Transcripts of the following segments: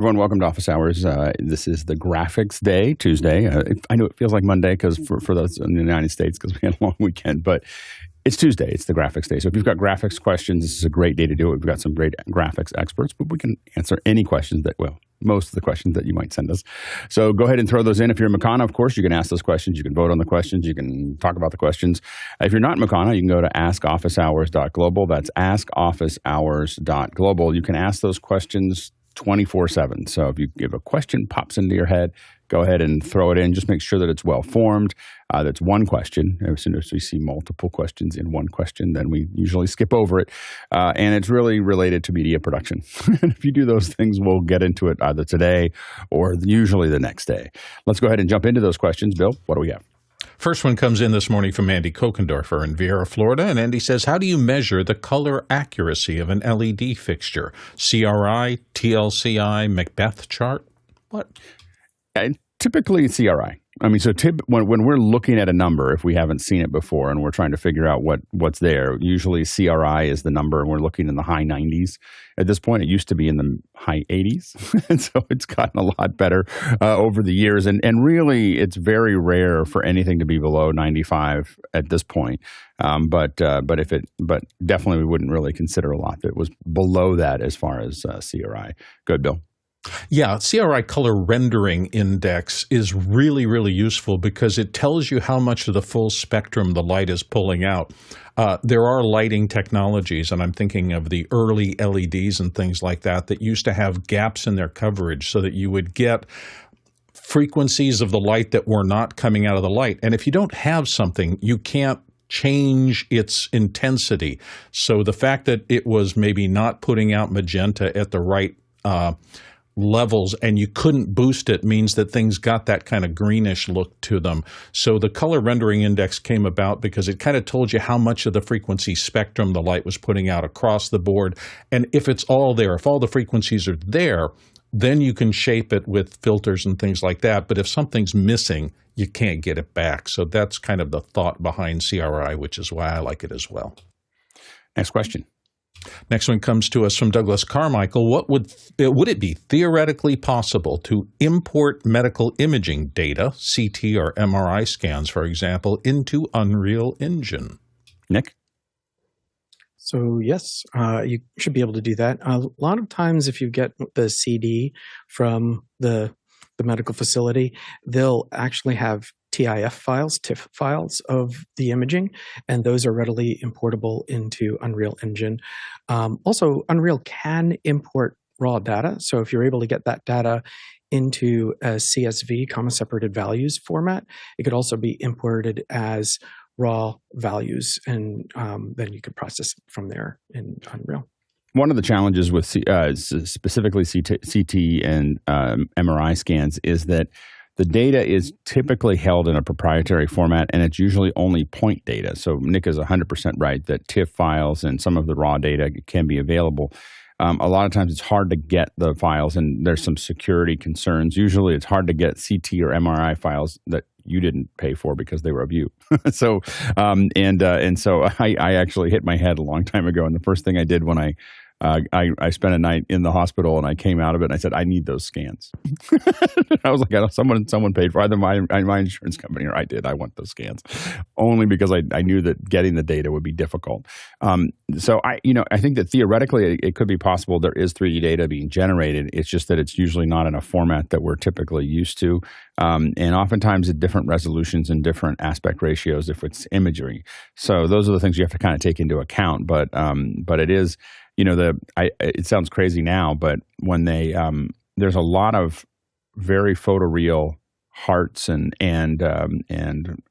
Everyone, welcome to Office Hours. This is the graphics day, Tuesday. I know it feels like Monday because for those in the United States because we had a long weekend, but it's Tuesday. It's the graphics day. So if you've got graphics questions, this is a great day to do it. We've got some great graphics experts, but we can answer any questions most of the questions that you might send us. So go ahead and throw those in. If you're in Makana, of course, you can ask those questions. You can vote on the questions. You can talk about the questions. If you're not in Makana, you can go to askofficehours.global. That's askofficehours.global. You can ask those questions 24/7. So if a question pops into your head, go ahead and throw it in. Just make sure that it's well formed. That's one question. As soon as we see multiple questions in one question, then we usually skip over it. And it's really related to media production. And if you do those things, we'll get into it either today or usually the next day. Let's go ahead and jump into those questions. Bill, what do we have? First one comes in this morning from Andy Kokendorfer in Vieira, Florida. And Andy says, how do you measure the color accuracy of an LED fixture? CRI, TLCI, MacBeth Chart? What? Typically CRI. I mean, so when we're looking at a number, if we haven't seen it before and we're trying to figure out what's there, usually CRI is the number and we're looking in the high 90s. At this point, it used to be in the high 80s. And so it's gotten a lot better over the years. And really, it's very rare for anything to be below 95 at this point. But definitely we wouldn't really consider a lot that was below that as far as CRI. Good, Bill. Yeah, CRI Color Rendering Index is really, really useful because it tells you how much of the full spectrum the light is pulling out. There are lighting technologies, and I'm thinking of the early LEDs and things like that used to have gaps in their coverage so that you would get frequencies of the light that were not coming out of the light. And if you don't have something, you can't change its intensity. So the fact that it was maybe not putting out magenta at the right levels and you couldn't boost it means that things got that kind of greenish look to them. So the color rendering index came about because it kind of told you how much of the frequency spectrum the light was putting out across the board. And if it's all there, if all the frequencies are there, then you can shape it with filters and things like that. But if something's missing, you can't get it back. So that's kind of the thought behind CRI, which is why I like it as well. Next question. Next one comes to us from Douglas Carmichael. What would it be theoretically possible to import medical imaging data, CT or MRI scans, for example, into Unreal Engine? Nick? So yes, you should be able to do that. A lot of times if you get the CD from the medical facility, they'll actually have TIF files of the imaging, and those are readily importable into Unreal Engine. Also, Unreal can import raw data. So if you're able to get that data into a CSV, comma separated values format, it could also be imported as raw values, and then you could process from there in Unreal. One of the challenges with specifically CT and MRI scans is that the data is typically held in a proprietary format, and it's usually only point data. So Nick is 100% right that TIFF files and some of the raw data can be available. A lot of times it's hard to get the files, and there's some security concerns. Usually it's hard to get CT or MRI files that you didn't pay for because they were of you. So I actually hit my head a long time ago, and the first thing I did when I spent a night in the hospital and I came out of it and I said, I need those scans. I was like, someone paid for either my insurance company or I did. I want those scans only because I knew that getting the data would be difficult. So I think that theoretically it could be possible. There is 3D data being generated. It's just that it's usually not in a format that we're typically used to. And oftentimes at different resolutions and different aspect ratios if it's imagery. So those are the things you have to kind of take into account. But it is, it sounds crazy now, but when there's a lot of very photoreal hearts and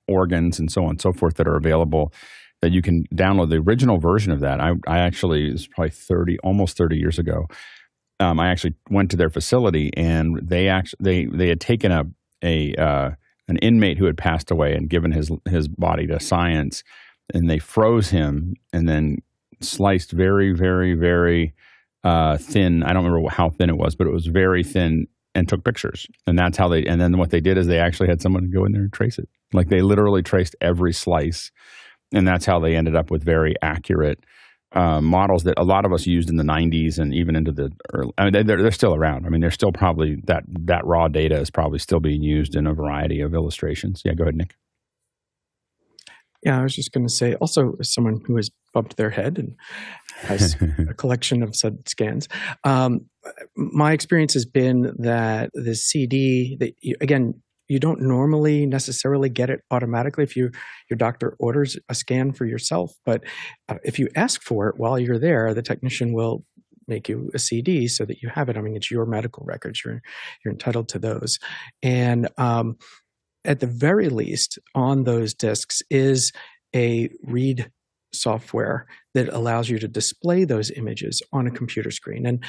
organs and so on and so forth that are available that you can download the original version of that. I actually, it was probably almost 30 years ago. I actually went to their facility and they had taken an inmate who had passed away and given his body to science, and they froze him and then sliced very, very, very thin. I don't remember how thin it was, but it was very thin, and took pictures. And that's how and then what they did is they actually had someone go in there and trace it. Like they literally traced every slice. And that's how they ended up with very accurate models that a lot of us used in the 90s and even into the early, I mean, they're still around. I mean, they're still probably, that raw data is probably still being used in a variety of illustrations. Yeah, go ahead, Nick. Yeah, I was just going to say, also, as someone who has bumped their head and has a collection of said scans, my experience has been that the CD, again, you don't normally necessarily get it automatically if your doctor orders a scan for yourself. But if you ask for it while you're there, the technician will make you a CD so that you have it. I mean, it's your medical records. You're entitled to those. And at the very least, on those discs is a read software that allows you to display those images on a computer screen. And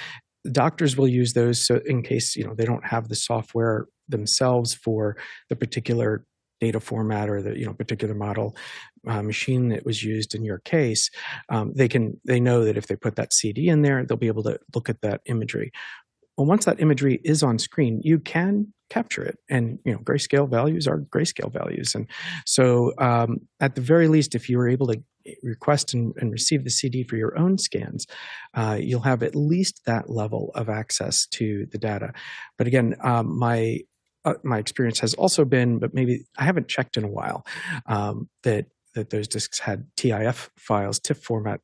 doctors will use those so in case they don't have the software themselves for the particular data format or the particular model machine that was used in your case. They know that if they put that CD in there, they'll be able to look at that imagery. Well, once that imagery is on screen, you can capture it, and grayscale values are grayscale values. And so, at the very least, if you were able to request and receive the CD for your own scans, you'll have at least that level of access to the data. But again, my experience has also been, but maybe I haven't checked in a while, that those discs had TIF files, TIFF format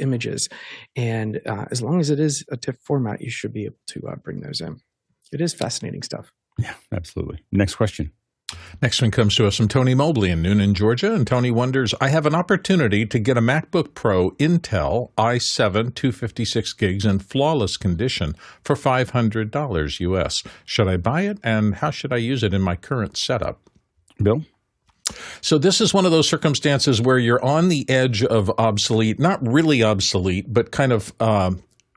images, and as long as it is a TIFF format, you should be able to bring those in. It is fascinating stuff. Yeah, absolutely. Next question. Next one comes to us from Tony Mobley in Noonan, Georgia. And Tony wonders, I have an opportunity to get a MacBook Pro Intel i7 256 gigs in flawless condition for $500 US. Should I buy it, and how should I use it in my current setup? Bill? So this is one of those circumstances where you're on the edge of obsolete, not really obsolete, but kind of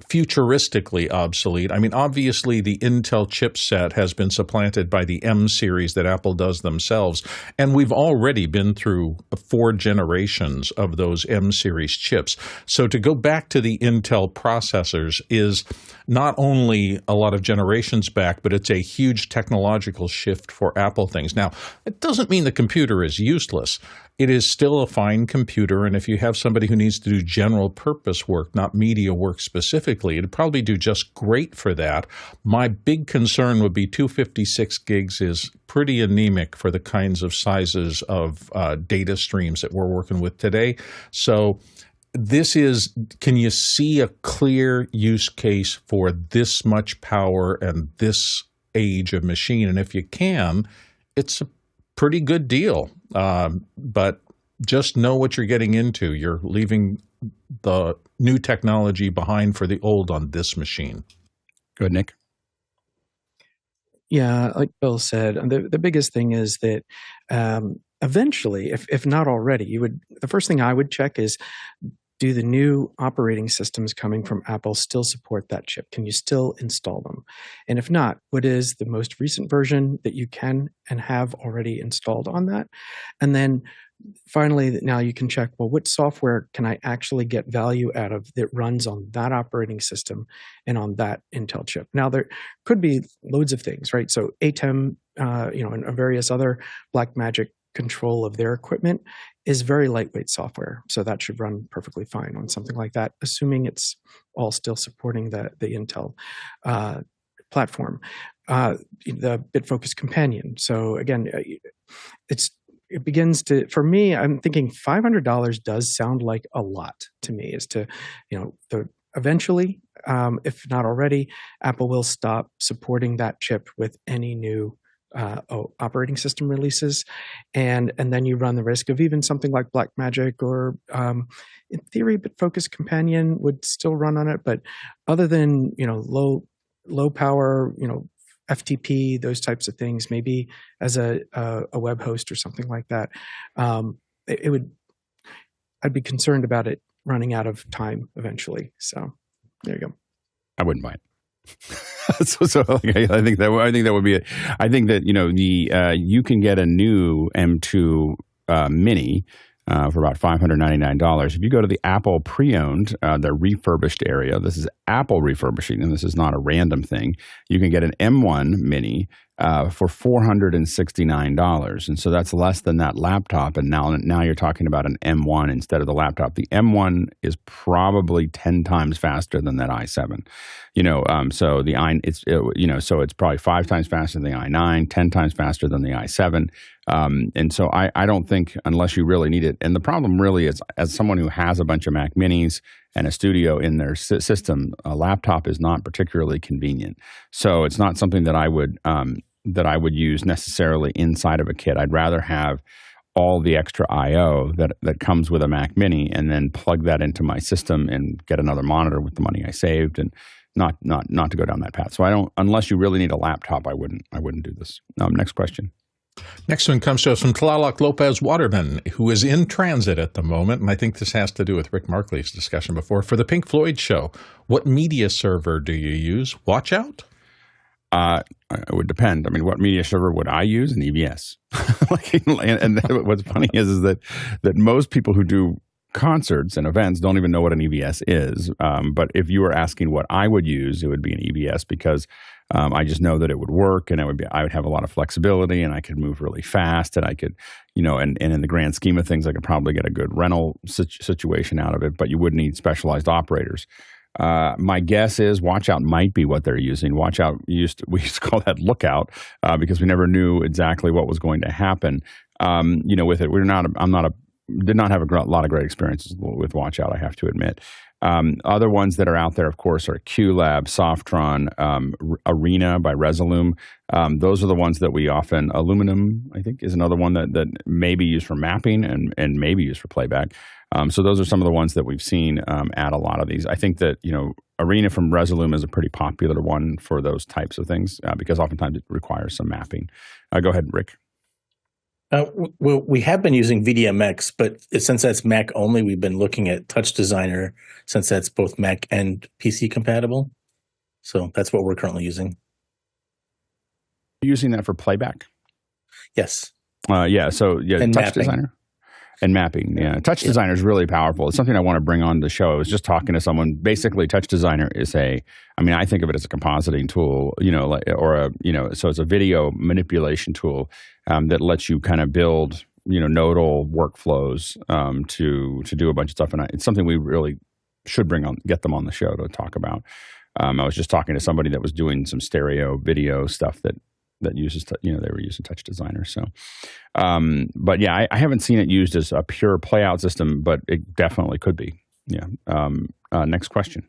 futuristically obsolete. I mean, obviously, the Intel chipset has been supplanted by the M series that Apple does themselves, and we've already been through 4 generations of those M series chips. So to go back to the Intel processors is not only a lot of generations back, but it's a huge technological shift for Apple things. Now, it doesn't mean the computer is useless. It is still a fine computer, and if you have somebody who needs to do general purpose work, not media work specifically, it'd probably do just great for that. My big concern would be 256 gigs is pretty anemic for the kinds of sizes of data streams that we're working with today. So this is, can you see a clear use case for this much power and this age of machine? And if you can, it's a pretty good deal. But just know what you're getting into. You're leaving the new technology behind for the old on this machine. Go ahead, Nick. Yeah, like Bill said, the biggest thing is that eventually, if not already, the first thing I would check is, do the new operating systems coming from Apple still support that chip? Can you still install them? And if not, what is the most recent version that you can and have already installed on that? And then finally, now you can check, well, what software can I actually get value out of that runs on that operating system and on that Intel chip? Now, there could be loads of things, right? So ATEM, and various other Blackmagic control of their equipment is very lightweight software. So that should run perfectly fine on something like that, assuming it's all still supporting the Intel platform. The BitFocus companion. So again, it begins to, for me, I'm thinking $500 does sound like a lot to me, as to, eventually, if not already, Apple will stop supporting that chip with any new operating system releases, and then you run the risk of even something like Blackmagic or, in theory, BitFocus Companion would still run on it. But other than low power, FTP, those types of things, maybe as a web host or something like that, I'd be concerned about it running out of time eventually. So there you go. I wouldn't buy it. I think that would be it. I think that you can get a new M2 Mini for about $599. If you go to the Apple pre-owned, the refurbished area, this is Apple refurbishing, and this is not a random thing. You can get an M1 Mini for $469. And so that's less than that laptop. And now you're talking about an M1 instead of the laptop. The M1 is probably 10 times faster than that i7. So so it's probably 5 times faster than the i9, 10 times faster than the i7. And so I don't think, unless you really need it. And the problem really is, as someone who has a bunch of Mac Minis and a studio in their system, a laptop is not particularly convenient. So it's not something that I would use necessarily inside of a kit. I'd rather have all the extra I/O that comes with a Mac Mini, and then plug that into my system and get another monitor with the money I saved, and not to go down that path. So I don't, unless you really need a laptop, I wouldn't do this. Next question. Next one comes to us from Tlaloc Lopez Waterman, who is in transit at the moment, and I think this has to do with Rick Markley's discussion before. For the Pink Floyd show, what media server do you use? WatchOut? It would depend. I mean, what media server would I use? An EVS. and what's funny is that most people who do concerts and events don't even know what an EVS is. But if you were asking what I would use, it would be an EVS, because I just know that it would work, and I would have a lot of flexibility, and I could move really fast, and I could, and in the grand scheme of things, I could probably get a good rental situation out of it, but you would need specialized operators. My guess is WatchOut might be what they're using. WatchOut we used to call that Lookout, because we never knew exactly what was going to happen. With it, did not have a lot of great experiences with WatchOut, I have to admit. Other ones that are out there, of course, are QLab, Softron, Arena by Resolume. Those are the ones that we often, Aluminum, I think, is another one that may be used for mapping and may be used for playback. So those are some of the ones that we've seen add a lot of these. I think that, Arena from Resolume is a pretty popular one for those types of things, because oftentimes it requires some mapping. Go ahead, Rick. Well, we have been using VDMX, but since that's Mac only, we've been looking at Touch Designer, since that's both Mac and PC compatible. So that's what we're currently using. Using that for playback? Yes. So and Touch mapping. Designer. And mapping, yeah. Touch Designer is really powerful. It's something I want to bring on the show. I was just talking to someone. Basically, Touch Designer is I think of it as a compositing tool, so it's a video manipulation tool that lets you kind of build, nodal workflows to do a bunch of stuff. And it's something we really should get them on the show to talk about. I was just talking to somebody that was doing some stereo video stuff that uses, they were using Touch Designer. So, but yeah, I haven't seen it used as a pure playout system, but it definitely could be. Yeah. Next question.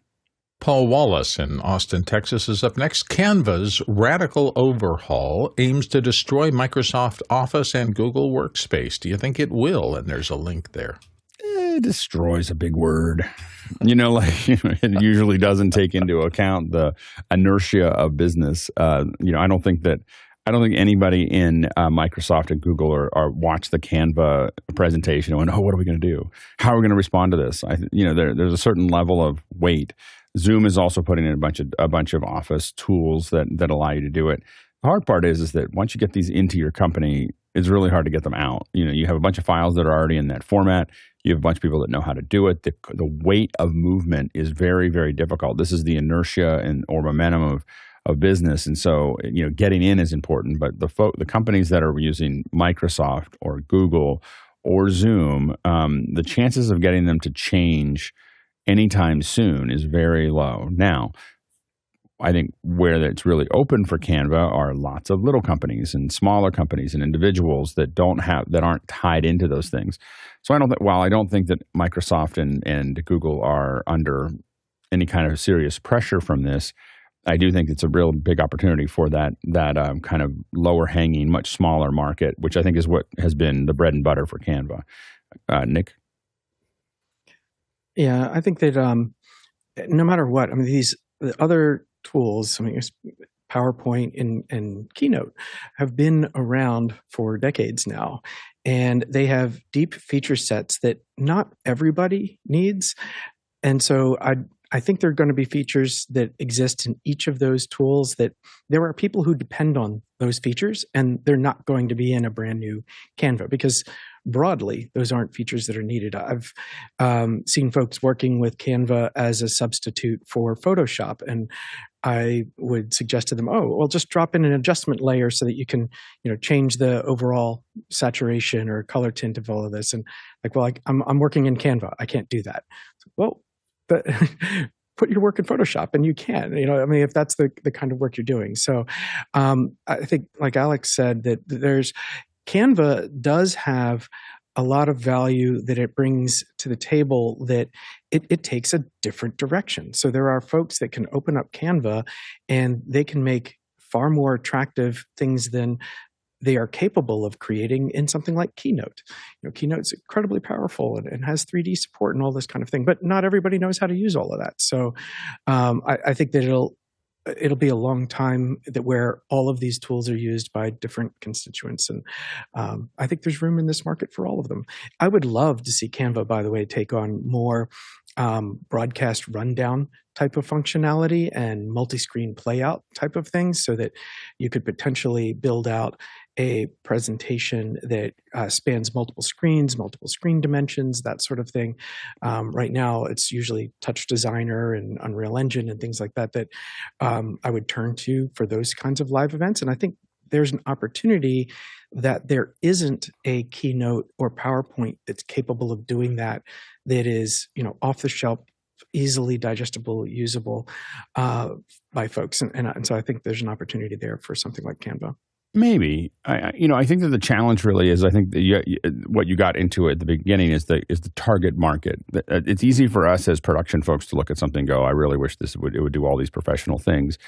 Paul Wallace in Austin, Texas is up next. Canva's radical overhaul aims to destroy Microsoft Office and Google Workspace. Do you think it will? And there's a link there. Destroy is a big word. It usually doesn't take into account the inertia of business. I don't think anybody in Microsoft and Google or watch the Canva presentation and went, what are we going to do? How are we going to respond to this? There's a certain level of weight. Zoom is also putting in a bunch of Office tools that allow you to do it. The hard part is that once you get these into your company, it's really hard to get them out. You have a bunch of files that are already in that format. You have a bunch of people that know how to do it. The weight of movement is very, very difficult. This is the inertia or momentum of business. And so, getting in is important. But the companies that are using Microsoft or Google or Zoom, the chances of getting them to change anytime soon is very low. Now, I think where it's really open for Canva are lots of little companies and smaller companies and individuals that aren't tied into those things. So I don't think that Microsoft and Google are under any kind of serious pressure from this, I do think it's a real big opportunity for that kind of lower hanging, much smaller market, which I think is what has been the bread and butter for Canva. Nick? Yeah, I think that no matter what, these other tools, PowerPoint and Keynote have been around for decades now, and they have deep feature sets that not everybody needs. And so I think there are going to be features that exist in each of those tools that there are people who depend on those features, and they're not going to be in a brand new Canva because broadly, those aren't features that are needed. I've seen folks working with Canva as a substitute for Photoshop, and I would suggest to them, oh, well, just drop in an adjustment layer so that you can, change the overall saturation or color tint of all of this. And like, well, I'm working in Canva. I can't do that. Well, but put your work in Photoshop and you can, if that's the kind of work you're doing. So I think, like Alex said, that Canva does have a lot of value that it brings to the table, that it takes a different direction. So there are folks that can open up Canva and they can make far more attractive things than they are capable of creating in something like Keynote. Keynote's incredibly powerful and has 3D support and all this kind of thing, but not everybody knows how to use all of that. So I think that it'll be a long time where all of these tools are used by different constituents. And I think there's room in this market for all of them. I would love to see Canva, by the way, take on more broadcast rundown type of functionality and multi-screen playout type of things, so that you could potentially build out a presentation that spans multiple screens, multiple screen dimensions, that sort of thing. Right now, it's usually Touch Designer and Unreal Engine and things like that I would turn to for those kinds of live events. And I think there's an opportunity that there isn't a Keynote or PowerPoint that's capable of doing that is, off the shelf, easily digestible, usable by folks. And so I think there's an opportunity there for something like Canva. Maybe. I think that the challenge really is, I think what you got into at the beginning is the target market. It's easy for us as production folks to look at something and go, I really wish it would do all these professional things.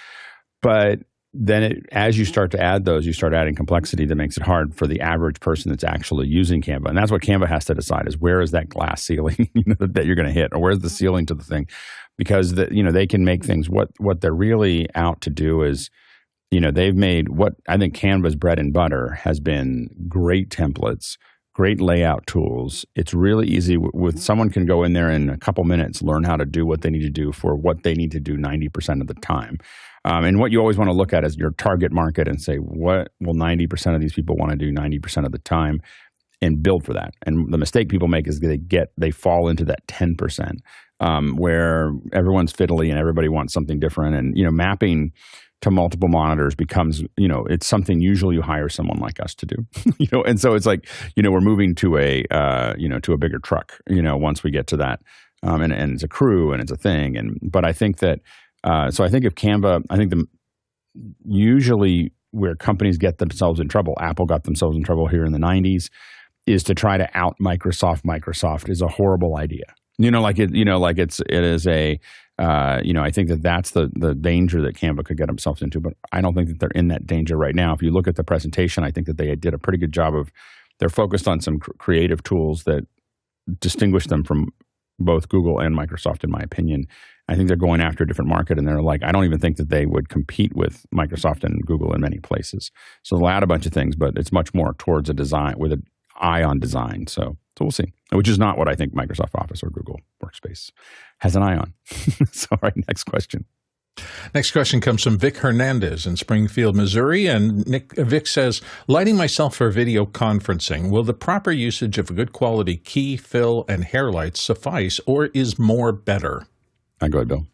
But then as you start to add those, you start adding complexity that makes it hard for the average person that's actually using Canva. And that's what Canva has to decide, is where is that glass ceiling that you're going to hit, or where's the ceiling to the thing? Because they can make things, what they're really out to do is, they've made what I think Canva's bread and butter has been great templates, great layout tools. It's really easy with someone can go in there in a couple minutes, learn how to do what they need to do for what they need to do 90% of the time. And what you always want to look at is your target market and say, what will 90% of these people want to do 90% of the time, and build for that. And the mistake people make is they fall into that 10% where everyone's fiddly and everybody wants something different. And, mapping to multiple monitors becomes, it's something usually you hire someone like us to do, and so it's like, we're moving to to a bigger truck, once we get to that. And it's a crew and it's a thing. But I think that, so I think if Canva, usually where companies get themselves in trouble, Apple got themselves in trouble here in the 90s, is to try to out Microsoft. Microsoft is a horrible idea. I think that's the danger that Canva could get themselves into, but I don't think that they're in that danger right now. If you look at the presentation, I think that they did a pretty good job they're focused on some creative tools that distinguish them from both Google and Microsoft, in my opinion. I think they're going after a different market, and they're like, I don't even think that they would compete with Microsoft and Google in many places. So they'll add a bunch of things, but it's much more towards a design, with an eye on design. So we'll see, which is not what I think Microsoft Office or Google Workspace has an eye on. So, all right, next question. Next question comes from Vic Hernandez in Springfield, Missouri. And Vic says, lighting myself for video conferencing, will the proper usage of a good quality key, fill, and hair lights suffice, or is more better? Go ahead, Bill.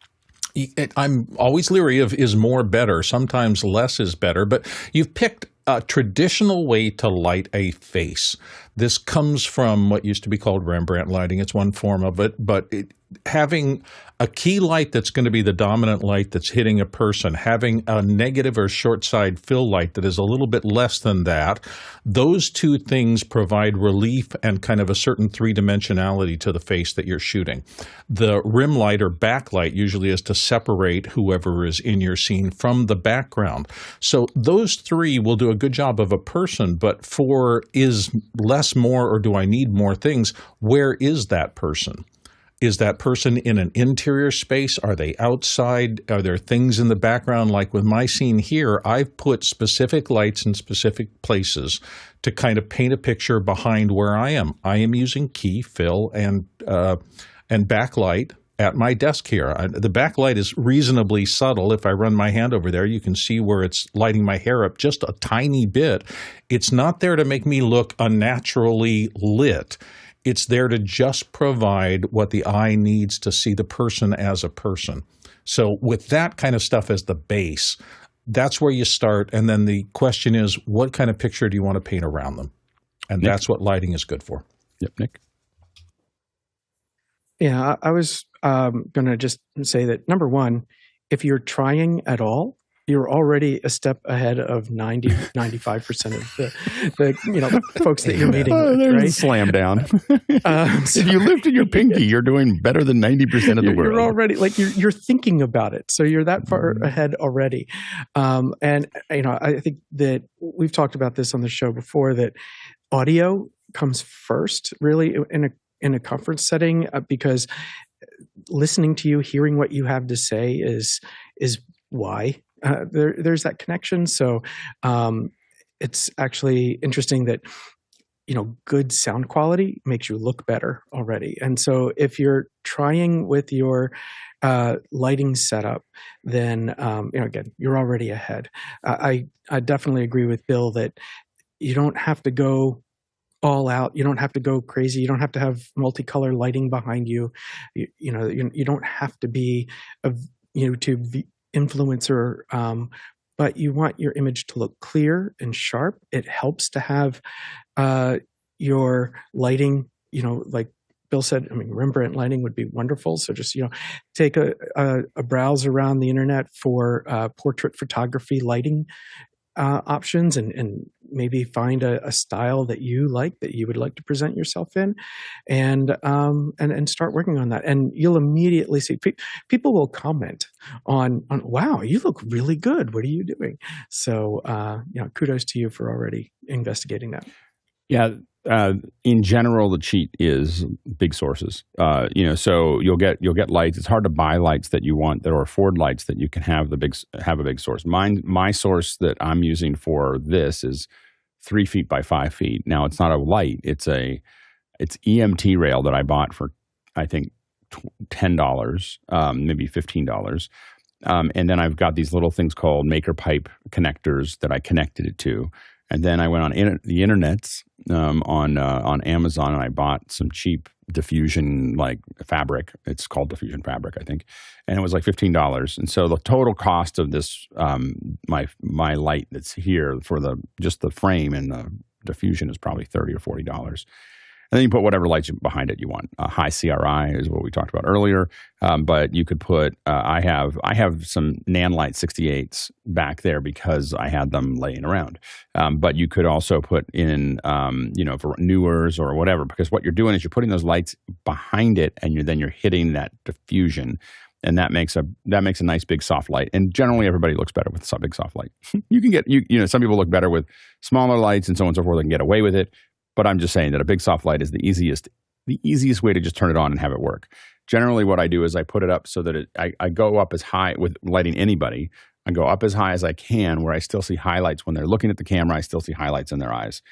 I'm always leery of is more better. Sometimes less is better, but you've picked a traditional way to light a face. This comes from what used to be called Rembrandt lighting. It's one form of it, but having a key light that's going to be the dominant light that's hitting a person, having a negative or short side fill light that is a little bit less than that, those two things provide relief and kind of a certain three-dimensionality to the face that you're shooting. The rim light or backlight usually is to separate whoever is in your scene from the background. So those three will do a good job of a person, but for is less more or do I need more things, where is that person? Is that person in an interior space? Are they outside? Are there things in the background? Like with my scene here, I've put specific lights in specific places to kind of paint a picture behind where I am. I am using key, fill, and backlight at my desk here. The backlight is reasonably subtle. If I run my hand over there, you can see where it's lighting my hair up just a tiny bit. It's not there to make me look unnaturally lit. It's there to just provide what the eye needs to see the person as a person. So with that kind of stuff as the base, that's where you start. And then the question is, what kind of picture do you want to paint around them? And Nick? That's what lighting is good for. Yep, Nick. Yeah, I was going to just say that, number one, if you're trying at all, you're already a step ahead of 95% of the folks that you're meeting with, There's a right? slam down. If you lifted your pinky, you're doing better than 90% of the world. You're already, like, you're thinking about it. So you're that far ahead already. And, I think that we've talked about this on the show before, that audio comes first, really, in a conference setting, because listening to you, hearing what you have to say is why there's that connection. So it's actually interesting that good sound quality makes you look better already. And so if you're trying with your lighting setup, then again, you're already ahead. I definitely agree with Bill that you don't have to go all out. You don't have to go crazy. You don't have to have multicolor lighting behind you. You don't have to be a YouTube influencer, but you want your image to look clear and sharp. It helps to have your lighting, like Bill said, Rembrandt lighting would be wonderful. So just, take a browse around the internet for portrait photography lighting options, and maybe find a style that you like, that you would like to present yourself in, and start working on that. And you'll immediately see people will comment on, wow, you look really good. What are you doing? So, kudos to you for already investigating that. Yeah. In general, the cheat is big sources. So you'll get lights. It's hard to buy lights that you want that, or afford lights that you can have a big source. My source that I'm using for this is 3 feet by 5 feet. Now, it's not a light. It's EMT rail that I bought for, I think, $10, maybe $15. And then I've got these little things called maker pipe connectors that I connected it to. And then I went on the internets on Amazon, and I bought some cheap diffusion fabric. It's called diffusion fabric, I think, and it was like $15. And so the total cost of this my light that's here for just the frame and the diffusion is probably $30 or $40. And then you put whatever lights behind it you want. High CRI is what we talked about earlier. But you could put, I have some Nanlite 68s back there because I had them laying around. But you could also put in, for Newers or whatever, because what you're doing is you're putting those lights behind it, and then you're hitting that diffusion. And that makes a nice big soft light. And generally everybody looks better with a big soft light. You can get, some people look better with smaller lights and so on and so forth. They can get away with it. But I'm just saying that a big soft light is the easiest way to just turn it on and have it work. Generally, what I do is I put it up so that I go up as high with lighting anybody. I go up as high as I can, where I still see highlights when they're looking at the camera. I still see highlights in their eyes.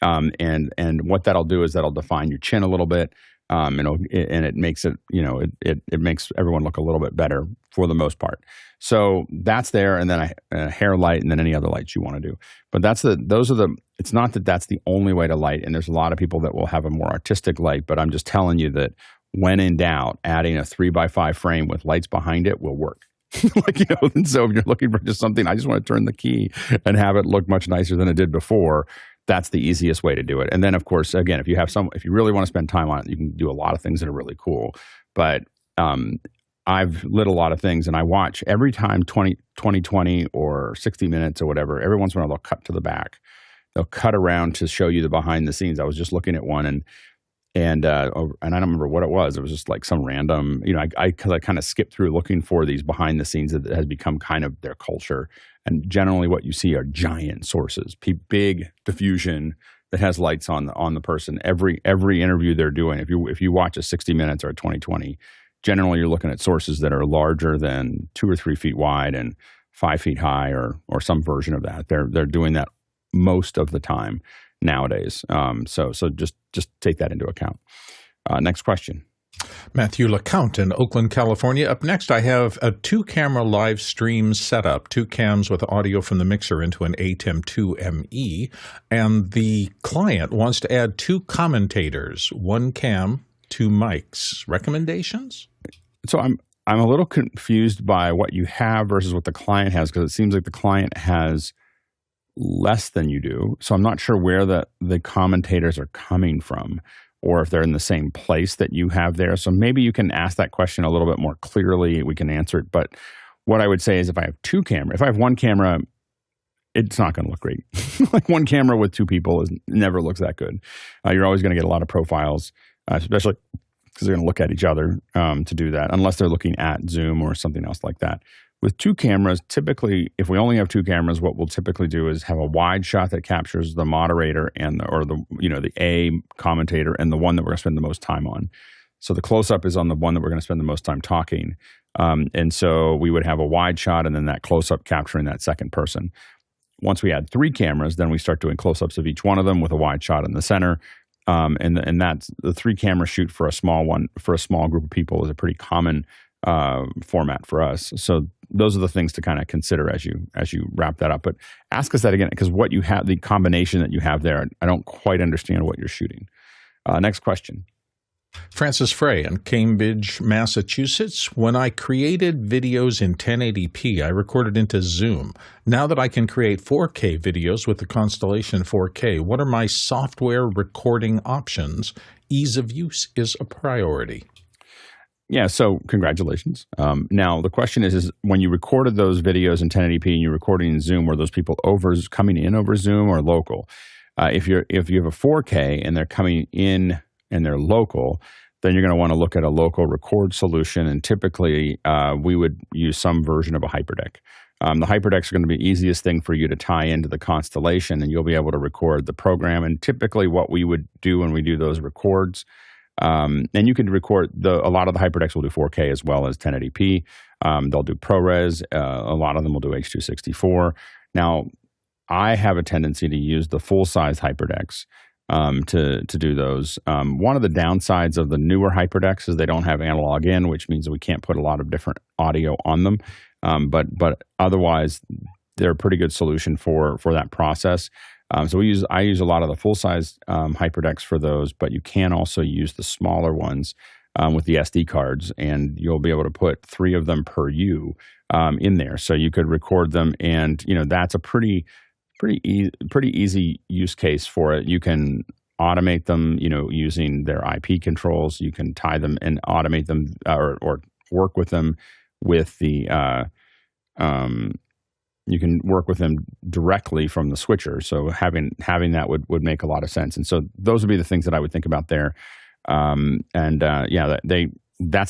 And what that'll do is that'll define your chin a little bit. And it makes it, it makes everyone look a little bit better for the most part. So that's there, and then a hair light, and then any other lights you want to do. But it's not that that's the only way to light, and there's a lot of people that will have a more artistic light, but I'm just telling you that when in doubt, adding a 3x5 frame with lights behind it will work. And so if you're looking for just something, I just want to turn the key and have it look much nicer than it did before, that's the easiest way to do it. And then, of course, again, if you really want to spend time on it, you can do a lot of things that are really cool. But I've lit a lot of things, and I watch every time 2020 or 60 Minutes or whatever, every once in a while they'll cut to the back. They'll cut around to show you the behind the scenes. I was just looking at one, and I don't remember what it was. It was just like some random, I kind of skipped through looking for these behind the scenes that has become kind of their culture. And generally what you see are giant sources, big diffusion that has lights on the person. Every interview they're doing, if you watch a 60 Minutes or a 2020, generally you're looking at sources that are larger than 2 or 3 feet wide and 5 feet high, or some version of that. They're doing that most of the time nowadays. So just take that into account. Next question. Matthew LeCount in Oakland, California. Up next, I have a 2-camera live stream setup, 2 cams with audio from the mixer into an ATEM 2ME. And the client wants to add 2 commentators, 1 cam, 2 mics. Recommendations? So I'm a little confused by what you have versus what the client has, because it seems like the client has less than you do. So I'm not sure where the commentators are coming from, or if they're in the same place that you have there. So maybe you can ask that question a little bit more clearly. We can answer it. But what I would say is if I have two cameras, if I have one camera, it's not going to look great. Like one camera with two people never looks that good. You're always going to get a lot of profiles, especially because they're going to look at each other to do that, unless they're looking at Zoom or something else like that. With two cameras, typically, if we only have two cameras, what we'll typically do is have a wide shot that captures the moderator and the A commentator and the one that we're going to spend the most time on. So the close-up is on the one that we're going to spend the most time talking. And so we would have a wide shot and then that close-up capturing that second person. Once we add three cameras, then we start doing close-ups of each one of them with a wide shot in the center. And that's the 3-camera shoot for a small one, for a small group of people, is a pretty common format for us. So those are the things to kind of consider as you wrap that up. But ask us that again, because what you have, the combination that you have there, I don't quite understand what you're shooting. Next question. Francis Frey in Cambridge, Massachusetts. When I created videos in 1080p, I recorded into Zoom. Now that I can create 4K videos with the Constellation 4K, what are my software recording options? Ease of use is a priority. Yeah, so congratulations. Now, the question is when you recorded those videos in 1080p and you're recording in Zoom, were those people coming in over Zoom or local? If you have a 4K and they're coming in and they're local, then you're going to want to look at a local record solution. And typically, we would use some version of a hyperdeck. The hyperdecks are going to be the easiest thing for you to tie into the Constellation, and you'll be able to record the program. And typically what we would do when we do those records, and you can record, a lot of the hyperdecks will do 4K as well as 1080p. They'll do ProRes. A lot of them will do H.264. Now, I have a tendency to use the full-size hyperdecks to do those. One of the downsides of the newer hyperdecks is they don't have analog in, which means that we can't put a lot of different audio on them. But otherwise, they're a pretty good solution for that process. So I use a lot of the full size hyperdecks for those, but you can also use the smaller ones with the SD cards, and you'll be able to put 3 of them per U in there. So you could record them, and that's a pretty easy use case for it. You can automate them, using their IP controls. You can tie them and automate them, or work with them with the. You can work with them directly from the switcher. So having that would make a lot of sense. And so those would be the things that I would think about there. That's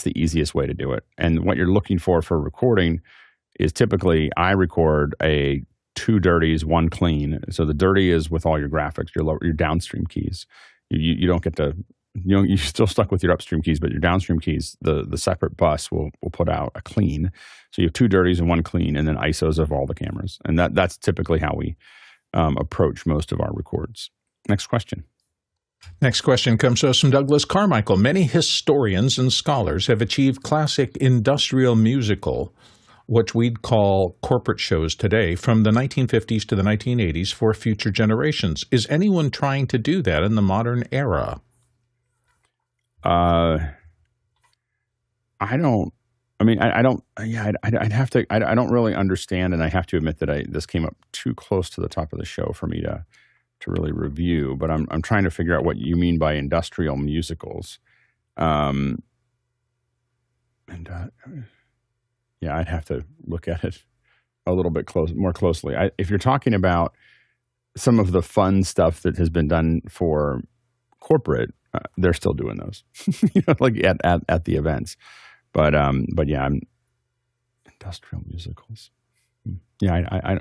the easiest way to do it. And what you're looking for recording is typically I record a 2 dirties, 1 clean. So the dirty is with all your graphics, your downstream keys. You don't get to, you're still stuck with your upstream keys, but your downstream keys, the separate bus will put out a clean. So you have 2 dirties and 1 clean, and then ISOs of all the cameras. And that's typically how we approach most of our records. Next question. Next question comes to us from Douglas Carmichael. Many historians and scholars have achieved classic industrial musical, what we'd call corporate shows today, from the 1950s to the 1980s for future generations. Is anyone trying to do that in the modern era? I don't really understand, and I have to admit that this came up too close to the top of the show for me to really review, but I'm trying to figure out what you mean by industrial musicals. I'd have to look at it a little bit more closely. If you're talking about some of the fun stuff that has been done for corporate, they're still doing those, like at the events. But yeah, industrial musicals. Yeah,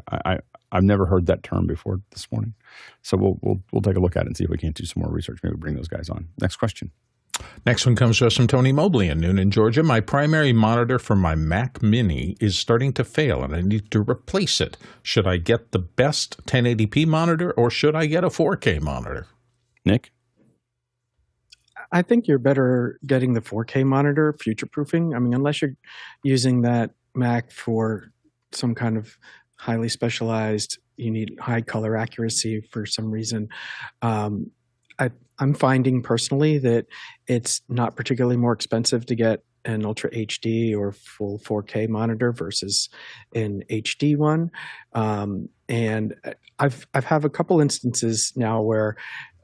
I've never heard that term before this morning. So we'll take a look at it and see if we can't do some more research. Maybe bring those guys on. Next question. Next one comes to us from Tony Mobley in Noonan, Georgia. My primary monitor for my Mac Mini is starting to fail, and I need to replace it. Should I get the best 1080p monitor, or should I get a 4K monitor? Nick? I think you're better getting the 4K monitor, future-proofing. I mean, unless you're using that Mac for some kind of highly specialized, you need high color accuracy for some reason. I'm finding personally that it's not particularly more expensive to get an Ultra HD or full 4K monitor versus an HD one. And I've have a couple instances now where,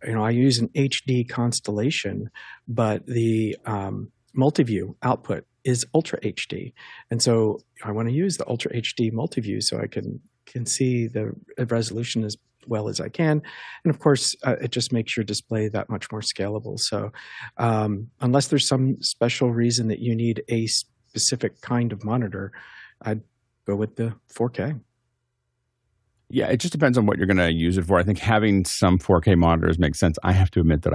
I use an HD Constellation, but the multi-view output is Ultra HD. And so I want to use the Ultra HD multi-view so I can see the resolution as well as I can. And of course, it just makes your display that much more scalable. So unless there's some special reason that you need a specific kind of monitor, I'd go with the 4K. Yeah, it just depends on what you're going to use it for. I think having some 4K monitors makes sense. I have to admit that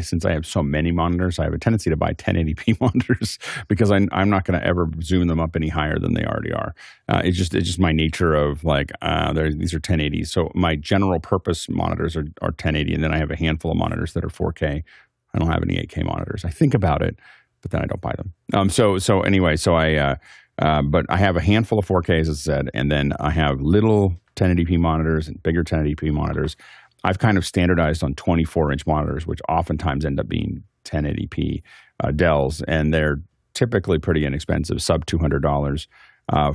since I have so many monitors, I have a tendency to buy 1080p monitors because I'm not going to ever zoom them up any higher than they already are. It's just my nature of like, these are 1080s. So my general purpose monitors are 1080, and then I have a handful of monitors that are 4K. I don't have any 8K monitors. I think about it, but then I don't buy them. So but I have a handful of 4Ks, as I said, and then I have little 1080p monitors and bigger 1080p monitors. I've kind of standardized on 24-inch monitors, which oftentimes end up being 1080p Dells, and they're typically pretty inexpensive, sub $200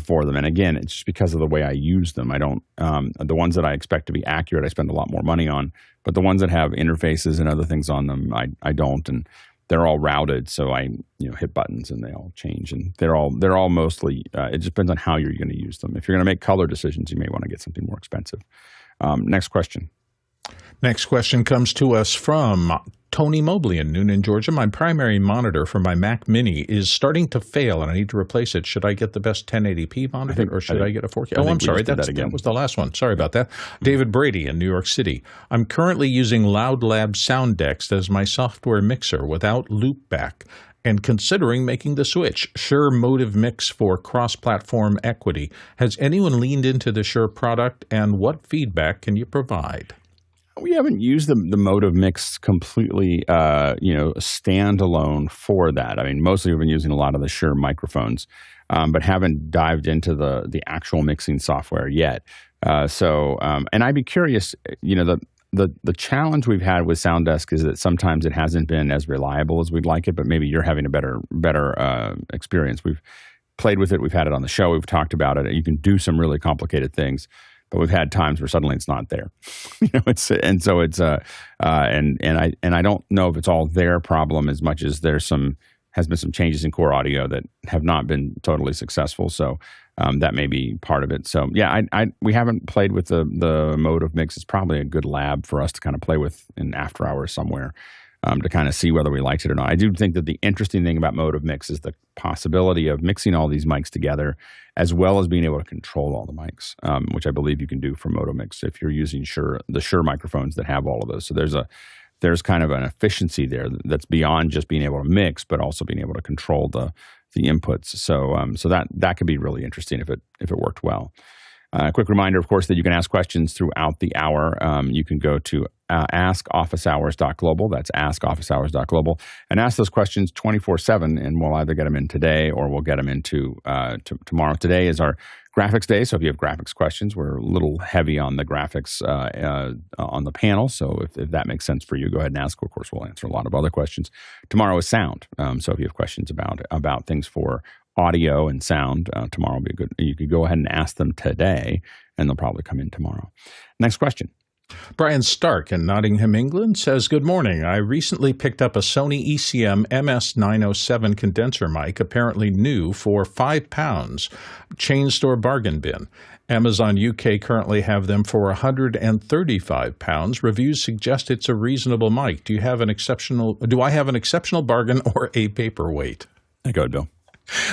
for them. And again, it's just because of the way I use them. I don't the ones that I expect to be accurate, I spend a lot more money on, but the ones that have interfaces and other things on them, I don't. And they're all routed, so I hit buttons and they all change, and they're all mostly. It just depends on how you're going to use them. If you're going to make color decisions, you may want to get something more expensive. Next question. Next question comes to us from Tony Mobley in Noonan, Georgia. My primary monitor for my Mac Mini is starting to fail, and I need to replace it. Should I get the best 1080p monitor, or should I get a 4K? Oh, I'm sorry. That was the last one. Sorry about that. David Brady in New York City. I'm currently using Loud Lab Sound Decks as my software mixer without loopback, and considering making the switch. Shure Motive Mix for cross-platform equity. Has anyone leaned into the Shure product, and what feedback can you provide? We haven't used the Motive Mix completely, standalone for that. I mean, mostly we've been using a lot of the Shure microphones, but haven't dived into the actual mixing software yet. And I'd be curious, the challenge we've had with SoundDesk is that sometimes it hasn't been as reliable as we'd like it, but maybe you're having a better experience. We've played with it. We've had it on the show. We've talked about it. You can do some really complicated things. But we've had times where suddenly it's not there, and I don't know if it's all their problem as much as has been some changes in core audio that have not been totally successful. So that may be part of it. So yeah, we haven't played with the Motive Mix. It's probably a good lab for us to kind of play with in after hours somewhere. To kind of see whether we liked it or not. I do think that the interesting thing about Motive Mix is the possibility of mixing all these mics together, as well as being able to control all the mics, which I believe you can do for Motive Mix if you're using the Shure microphones that have all of those. So there's kind of an efficiency there that's beyond just being able to mix, but also being able to control the inputs. So that could be really interesting if it worked well. A quick reminder, of course, that you can ask questions throughout the hour. You can go to askofficehours.global. That's askofficehours.global. And ask those questions 24/7, and we'll either get them in today or we'll get them into tomorrow. Today is our graphics day, so if you have graphics questions, we're a little heavy on the graphics on the panel. So if that makes sense for you, go ahead and ask. Of course, we'll answer a lot of other questions. Tomorrow is sound. So if you have questions about things for audio and sound, tomorrow will be good. You could go ahead and ask them today, and they'll probably come in tomorrow. Next question. Brian Stark in Nottingham, England says, good morning. I recently picked up a Sony ECM MS907 condenser mic, apparently new, for £5, chain store bargain bin. Amazon UK currently have them for £135. Reviews suggest it's a reasonable mic. Do I have an exceptional bargain or a paperweight? Go ahead, Bill.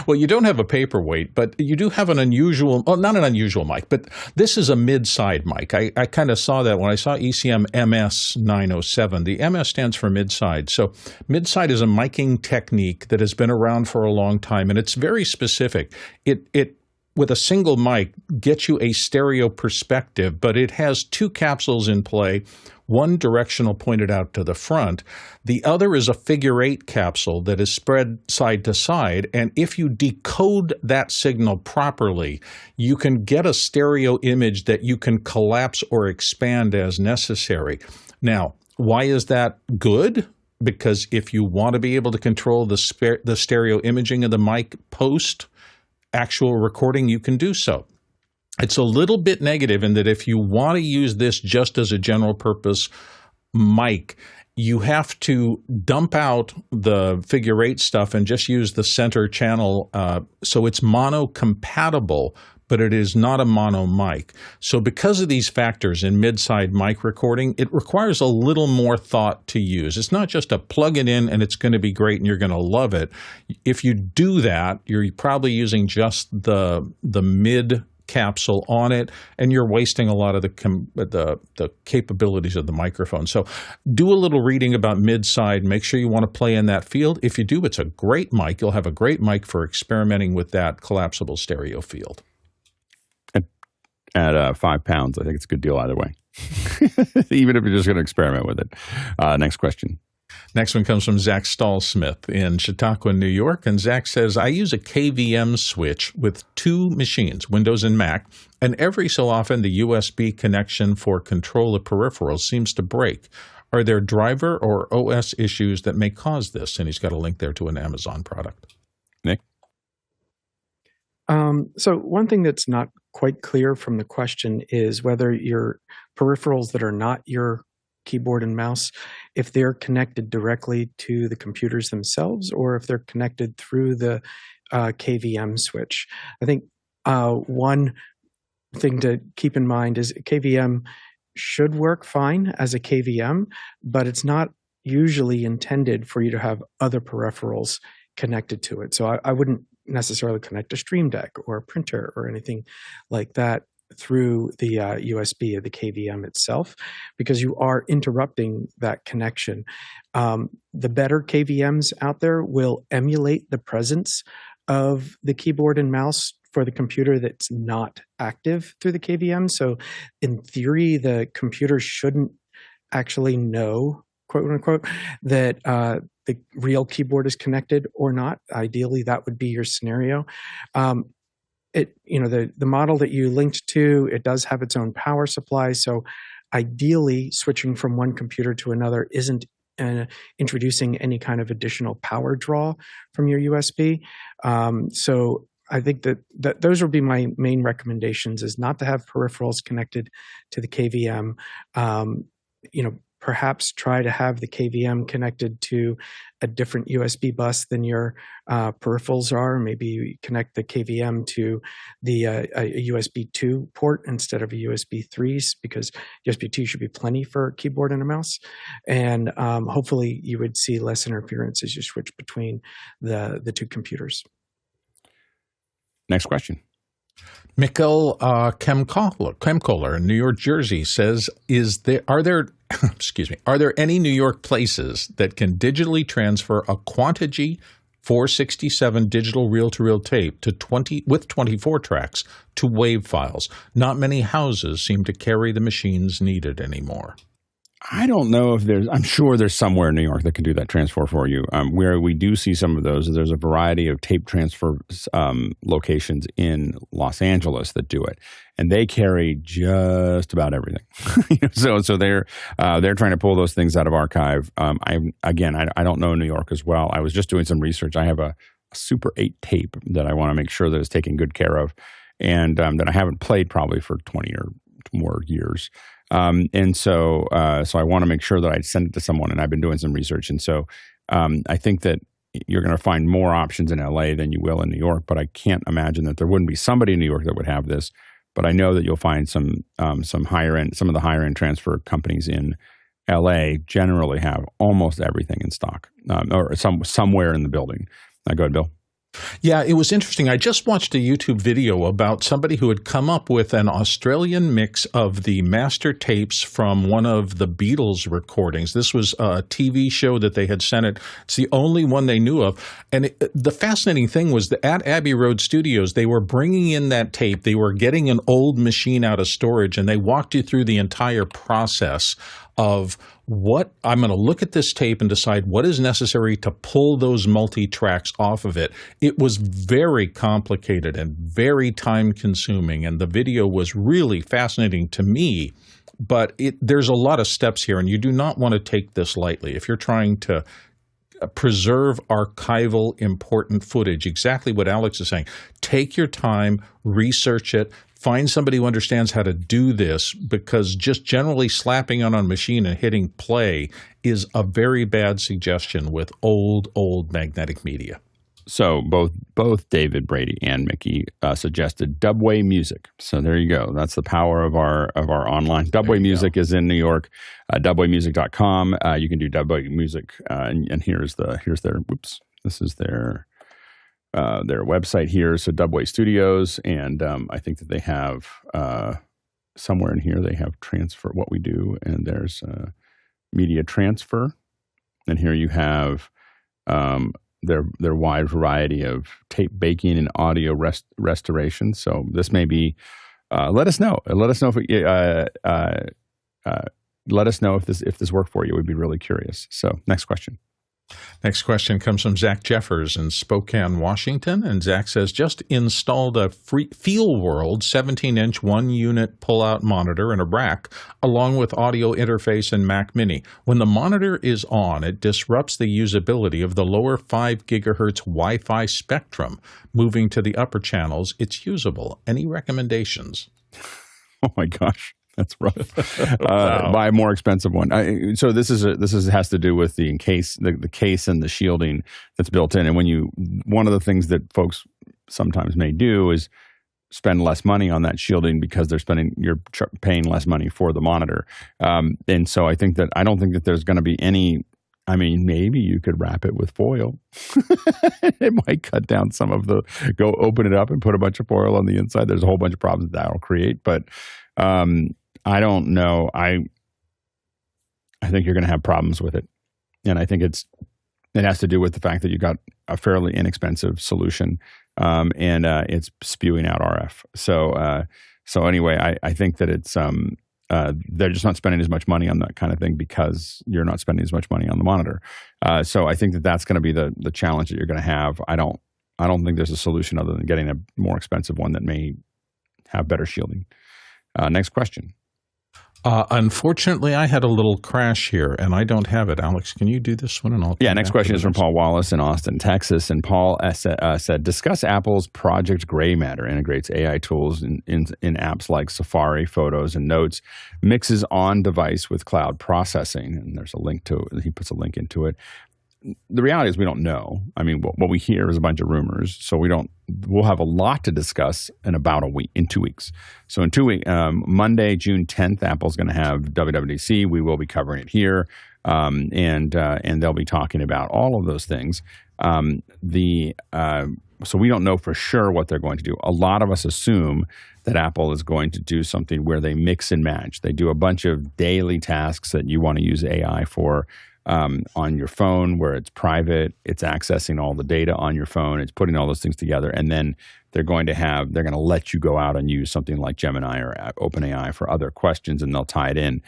Well, you don't have a paperweight, but you do have not an unusual mic, but this is a midside mic. I kind of saw that when I saw ECM MS907. The MS stands for midside. So midside is a miking technique that has been around for a long time, and it's very specific. It with a single mic, gets you a stereo perspective, but it has two capsules in play, one directional pointed out to the front. The other is a figure-8 capsule that is spread side to side, and if you decode that signal properly, you can get a stereo image that you can collapse or expand as necessary. Now, why is that good? because if you want to be able to control the stereo imaging of the mic post actual recording, you can do so. It's a little bit negative in that if you want to use this just as a general purpose mic, you have to dump out the figure 8 stuff and just use the center channel. So it's mono compatible, but it is not a mono mic. So because of these factors in midside mic recording, it requires a little more thought to use. It's not just a plug it in and it's going to be great and you're going to love it. If you do that, you're probably using just the mid capsule on it, and you're wasting a lot of the capabilities of the microphone. So do a little reading about midside. Make sure you want to play in that field. If you do, it's a great mic. You'll have a great mic for experimenting with that collapsible stereo field. At 5 pounds, I think it's a good deal either way, even if you're just going to experiment with it. Next question. Next one comes from Zach Stallsmith in Chautauqua, New York. And Zach says, I use a KVM switch with 2 machines, Windows and Mac, and every so often the USB connection for control of peripherals seems to break. Are there driver or OS issues that may cause this? And he's got a link there to an Amazon product. Nick? So one thing that's not quite clear from the question is whether your peripherals that are not your keyboard and mouse, if they're connected directly to the computers themselves or if they're connected through the KVM switch. I think one thing to keep in mind is KVM should work fine as a KVM, but it's not usually intended for you to have other peripherals connected to it. So I wouldn't necessarily connect a Stream Deck or a printer or anything like that through the USB of the KVM itself, because you are interrupting that connection. The better KVMs out there will emulate the presence of the keyboard and mouse for the computer that's not active through the KVM. So in theory, the computer shouldn't actually know, quote unquote, that the real keyboard is connected or not. Ideally, that would be your scenario. The model that you linked to, it does have its own power supply. So ideally, switching from one computer to another isn't introducing any kind of additional power draw from your USB. So I think that those would be my main recommendations: is not to have peripherals connected to the KVM. Perhaps try to have the KVM connected to a different USB bus than your peripherals are. Maybe you connect the KVM to the a USB 2 port instead of a USB 3, because USB 2 should be plenty for a keyboard and a mouse. And hopefully you would see less interference as you switch between the two computers. Next question. Mikkel Kemkoller in New York, Jersey says, are there any New York places that can digitally transfer a Quantigy 467 digital reel-to-reel tape with 24 tracks to WAV files? Not many houses seem to carry the machines needed anymore. I don't know if I'm sure there's somewhere in New York that can do that transfer for you. Where we do see some of those, there's a variety of tape transfer locations in Los Angeles that do it, and they carry just about everything. So they're trying to pull those things out of archive. I don't know New York as well. I was just doing some research. I have a Super 8 tape that I want to make sure that is taken good care of, and that I haven't played probably for 20 or more years. So I want to make sure that I send it to someone, and I've been doing some research. And so I think that you're going to find more options in LA than you will in New York, but I can't imagine that there wouldn't be somebody in New York that would have this. But I know that you'll find some of the higher end transfer companies in LA generally have almost everything in stock, or somewhere in the building. Go ahead, Bill. Yeah, it was interesting. I just watched a YouTube video about somebody who had come up with an Australian mix of the master tapes from one of the Beatles recordings. This was a TV show that they had sent it. It's the only one they knew of. And the fascinating thing was that at Abbey Road Studios, they were bringing in that tape. They were getting an old machine out of storage, and they walked you through the entire process of what I'm going to look at this tape and decide what is necessary to pull those multi-tracks off of it. It was very complicated and very time-consuming, and the video was really fascinating to me but there's a lot of steps here, and you do not want to take this lightly. If you're trying to preserve archival important footage, exactly what Alex is saying, take your time, research it, find somebody who understands how to do this, because just generally slapping on a machine and hitting play is a very bad suggestion with old magnetic media. So both David Brady and Mickey suggested Dubway Music. So there you go. That's the power of our online. Dubway Music is in New York. Dubwaymusic.com. You can do Dubway Music, and here's their. Whoops, this is their website here. So Dubway Studios, and I think that they have somewhere in here they have transfer what we do, and there's media transfer, and here you have. Their wide variety of tape baking and audio restoration. So this may be. Let us know. Let us know if this worked for you. We'd be really curious. So next question. Next question comes from Zach Jeffers in Spokane, Washington. And Zach says, just installed a FeelWorld 17-inch 1-unit pull-out monitor in a rack, along with audio interface and Mac Mini. When the monitor is on, it disrupts the usability of the lower 5 gigahertz Wi-Fi spectrum. Moving to the upper channels, it's usable. Any recommendations? Oh, my gosh. That's rough. Buy a more expensive one. So this has to do with the case and the shielding that's built in. And one of the things that folks sometimes may do is spend less money on that shielding because you're paying less money for the monitor. And so I don't think that there's going to be any. I mean, maybe you could wrap it with foil. It might cut down some of go open it up and put a bunch of foil on the inside. There's a whole bunch of problems that'll create, but. I don't know. I think you're going to have problems with it, and I think it has to do with the fact that you got a fairly inexpensive solution, and it's spewing out RF. So anyway, I think that it's they're just not spending as much money on that kind of thing because you're not spending as much money on the monitor. So I think that that's going to be the challenge that you're going to have. I don't think there's a solution other than getting a more expensive one that may have better shielding. Next question. Unfortunately, I had a little crash here, and I don't have it. Alex, can you do this one? And next question is from Paul Wallace in Austin, Texas. And Paul said, discuss Apple's Project Greymatter, integrates AI tools in apps like Safari, Photos, and Notes, mixes on-device with cloud processing. And there's a link to it. He puts a link into it. The reality is we don't know. I mean, what we hear is a bunch of rumors. So we'll have a lot to discuss in 2 weeks. So in 2 weeks, Monday, June 10th, Apple's going to have WWDC. We will be covering it here. And they'll be talking about all of those things. So we don't know for sure what they're going to do. A lot of us assume that Apple is going to do something where they mix and match. They do a bunch of daily tasks that you want to use AI for. On your phone where it's private, it's accessing all the data on your phone, it's putting all those things together, and then they're going to let you go out and use something like Gemini or OpenAI for other questions, and they'll tie it in.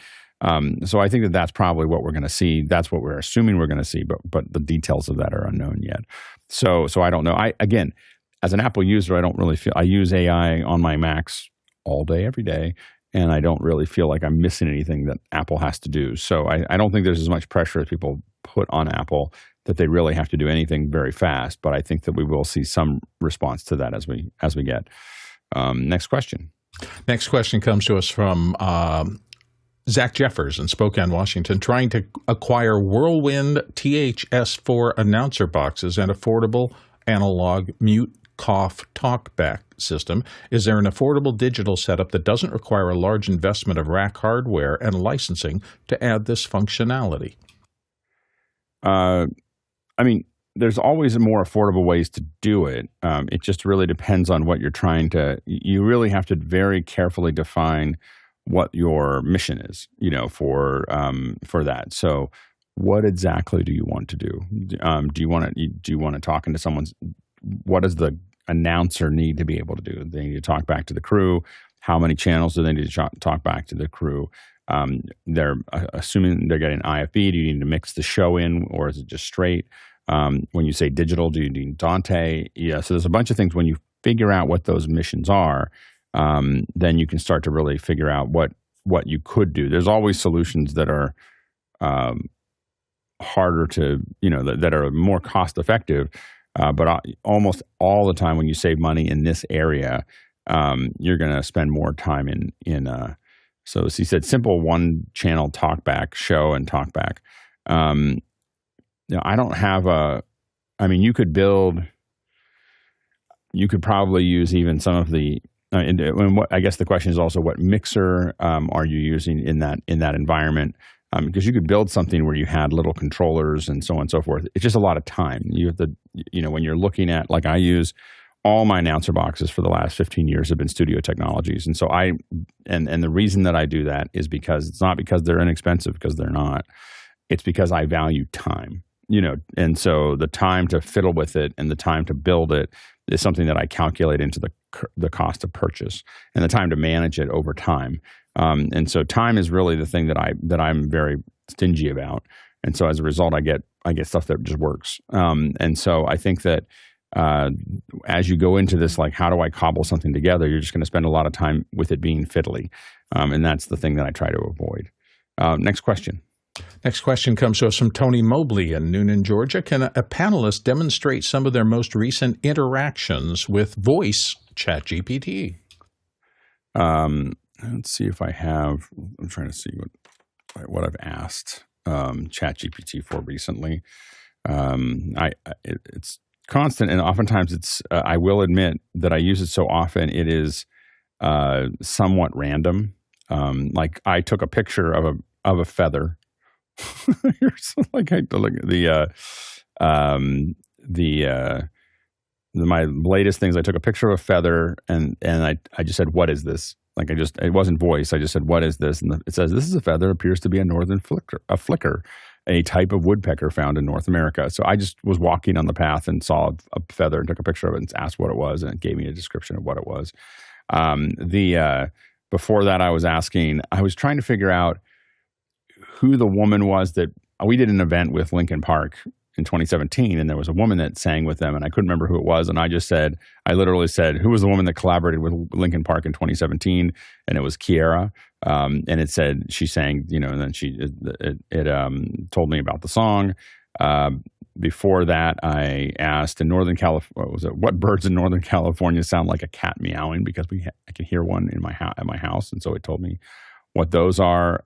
So I think that that's probably what we're going to see. That's what we're assuming we're going to see, but the details of that are unknown yet. So I don't know. Again, as an Apple user, I don't really feel I use AI on my Macs all day, every day. And I don't really feel like I'm missing anything that Apple has to do. So I don't think there's as much pressure as people put on Apple that they really have to do anything very fast. But I think that we will see some response to that as we get. Next question. Next question comes to us from Zach Jeffers in Spokane, Washington, trying to acquire Whirlwind THS4 announcer boxes and affordable analog mute cough talkback system. Is there an affordable digital setup that doesn't require a large investment of rack hardware and licensing to add this functionality? I mean, there's always more affordable ways to do it. It just really depends on what you're trying to. You really have to very carefully define what your mission is, for that. So, what exactly do you want to do? Do you want to talk into someone's? What does the announcer need to be able to do? They need to talk back to the crew. How many channels do they need to talk back to the crew? They're assuming they're getting IFB. Do you need to mix the show in, or is it just straight? When you say digital, do you need Dante? Yeah, so there's a bunch of things. When you figure out what those missions are, then you can start to really figure out what you could do. There's always solutions that are harder to, that are more cost effective. But almost all the time when you save money in this area, you're going to spend more time in so he said simple one channel talkback, show and talkback. I don't have you could probably use even some of the, I guess the question is also what mixer are you using in that environment? Because you could build something where you had little controllers and so on and so forth. It's just a lot of time. You have to, when you're looking at, like I use all my announcer boxes for the last 15 years have been Studio Technologies. And so and the reason that I do that is because it's not because they're inexpensive, because they're not. It's because I value time, and so the time to fiddle with it and the time to build it is something that I calculate into the cost of purchase and the time to manage it over time. And so time is really the thing that I'm very stingy about. And so as a result, I get stuff that just works. And so I think that as you go into this, like, how do I cobble something together? You're just going to spend a lot of time with it being fiddly. And that's the thing that I try to avoid. Next question. Next question comes to us from Tony Mobley in Noonan, Georgia. Can a panelist demonstrate some of their most recent interactions with voice ChatGPT? Let's see if I have. I'm trying to see what I've asked ChatGPT for recently. It's constant, and oftentimes it's. I will admit that I use it so often it is somewhat random. Like I took a picture of a feather. Like I look at my latest things. I took a picture of a feather and I just said, "What is this?" Like it wasn't voice. I just said, "What is this?" And it says, "This is a feather. Appears to be a northern flicker, a type of woodpecker found in North America." So I just was walking on the path and saw a feather and took a picture of it and asked what it was, and it gave me a description of what it was. Before that, I was trying to figure out who the woman was that we did an event with Linkin Park in 2017, and there was a woman that sang with them, and I couldn't remember who it was, and I literally said, who was the woman that collaborated with Linkin Park in 2017, and it was Kiera, and it said she sang, and then it told me about the song. Before that, I asked in Northern California, what birds in Northern California sound like a cat meowing, because I can hear one at my house, and so it told me what those are.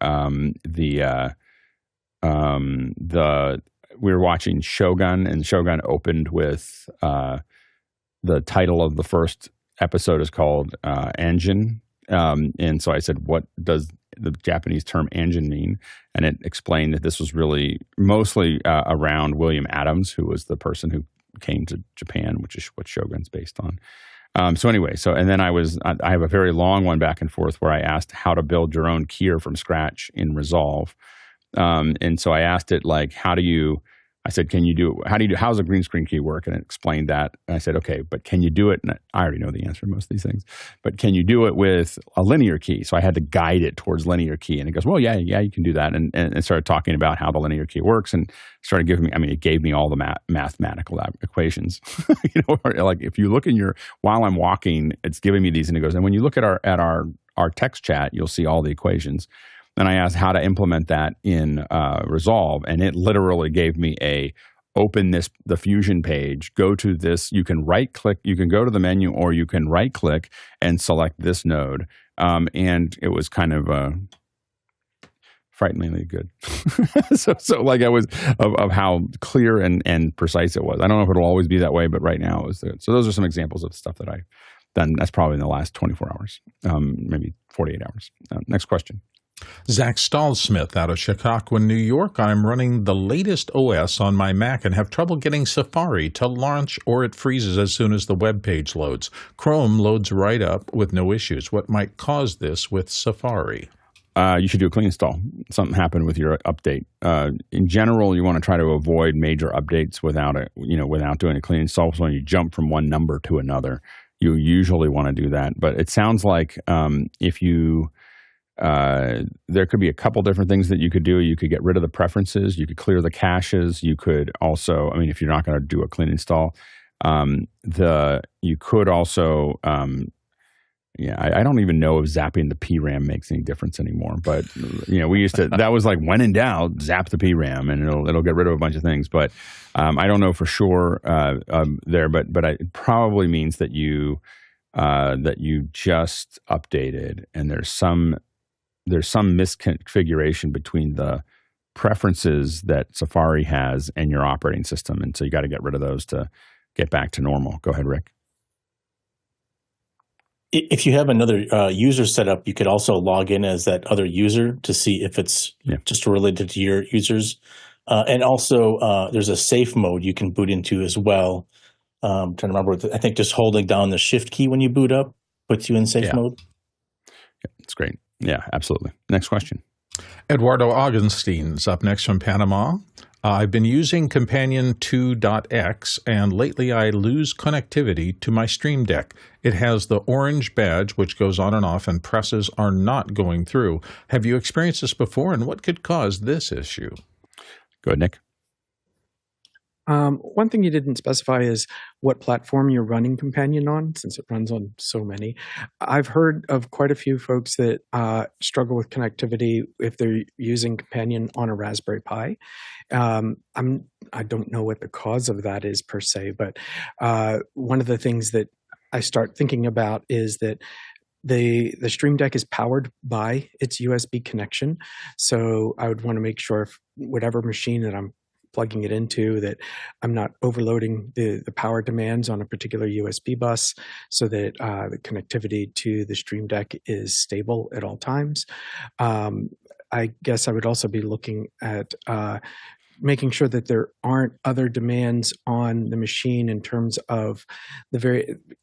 We were watching Shogun, and Shogun opened with the title of the first episode is called Anjin. And so I said, what does the Japanese term Anjin mean? And it explained that this was really mostly around William Adams, who was the person who came to Japan, which is what Shogun's based on. And then I have a very long one back and forth where I asked how to build your own keyer from scratch in Resolve. And so I asked it, like, how's a green screen key work? And it explained that. And I said, okay, but can you do it? And I already know the answer to most of these things, but can you do it with a linear key? So I had to guide it towards linear key. And it goes, well, yeah, you can do that. And it started talking about how the linear key works and started giving me, it gave me all the mathematical equations. Like if you look while I'm walking, it's giving me these, and it goes, and when you look at our text chat, you'll see all the equations. Then I asked how to implement that in Resolve, and it literally gave me open the Fusion page, go to this, you can right click, you can go to the menu, or you can right click and select this node. And it was kind of frighteningly good. so like I was of how clear and precise it was. I don't know if it'll always be that way, but right now it was good. So those are some examples of stuff that I've done. That's probably in the last 24 hours, maybe 48 hours. Next question. Zach Stahlsmith out of Chicagoland, New York. I'm running the latest OS on my Mac and have trouble getting Safari to launch, or it freezes as soon as the web page loads. Chrome loads right up with no issues. What might cause this with Safari? You should do a clean install. Something happened with your update. In general, you want to try to avoid major updates without doing a clean install. So when you jump from one number to another, you usually want to do that. But it sounds like there could be a couple different things that you could do. You could get rid of the preferences. You could clear the caches. You could also, if you're not going to do a clean install, you could also, I don't even know if zapping the PRAM makes any difference anymore. But we used to. That was like, when in doubt, zap the PRAM, and it'll get rid of a bunch of things. But I don't know for sure there. But it probably means that you just updated, and there's some misconfiguration between the preferences that Safari has and your operating system, and so you got to get rid of those to get back to normal. Go ahead, Rick. If you have another user set up, you could also log in as that other user to see if it's just related to your users. And also, there's a safe mode you can boot into as well. I'm trying to remember. I think just holding down the Shift key when you boot up puts you in safe mode. Yeah, it's great. Yeah, absolutely. Next question. Eduardo Augenstein's up next from Panama. I've been using Companion 2.x, and lately I lose connectivity to my Stream Deck. It has the orange badge, which goes on and off, and presses are not going through. Have you experienced this before, and what could cause this issue? Go ahead, Nick. One thing you didn't specify is what platform you're running Companion on, since it runs on so many. I've heard of quite a few folks that struggle with connectivity if they're using Companion on a Raspberry Pi. I don't know what the cause of that is per se, but one of the things that I start thinking about is that the Stream Deck is powered by its USB connection. So I would want to make sure if whatever machine that I'm plugging it into, that I'm not overloading the power demands on a particular USB bus, so that the connectivity to the Stream Deck is stable at all times. I guess I would also be looking at making sure that there aren't other demands on the machine in terms of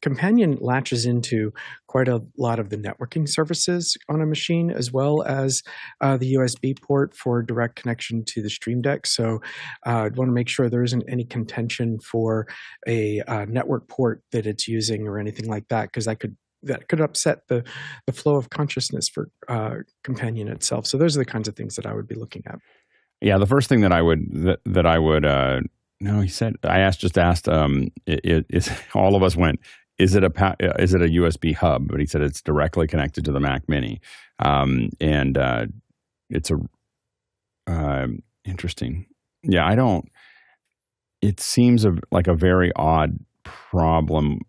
Companion latches into quite a lot of the networking services on a machine, as well as the USB port for direct connection to the Stream Deck. So I'd want to make sure there isn't any contention for a network port that it's using or anything like that, because that could upset the flow of consciousness for Companion itself. So those are the kinds of things that I would be looking at. Yeah, the first thing that I would no, he said, I just asked all of us went, is it a USB hub? But he said it's directly connected to the Mac Mini, and it's interesting. Yeah, it seems like a very odd problem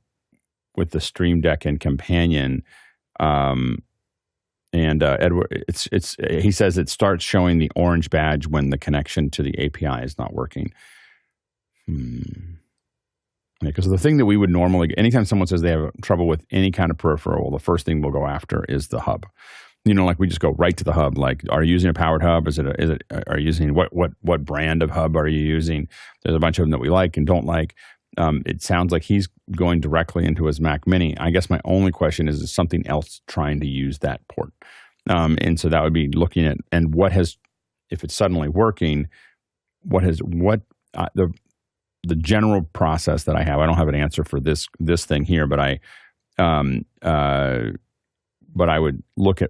with the Stream Deck and Companion. And Edward, he says it starts showing the orange badge when the connection to the API is not working. Because the thing that we would normally, anytime someone says they have trouble with any kind of peripheral, the first thing we'll go after is the hub. Like we just go right to the hub. Like, are you using a powered hub? Are you using what brand of hub are you using? There's a bunch of them that we like and don't like. It sounds like he's going directly into his Mac Mini. I guess my only question is something else trying to use that port? And so that would be looking at, and if it's suddenly working, the general process that I have. I don't have an answer for this thing here, but I would look at,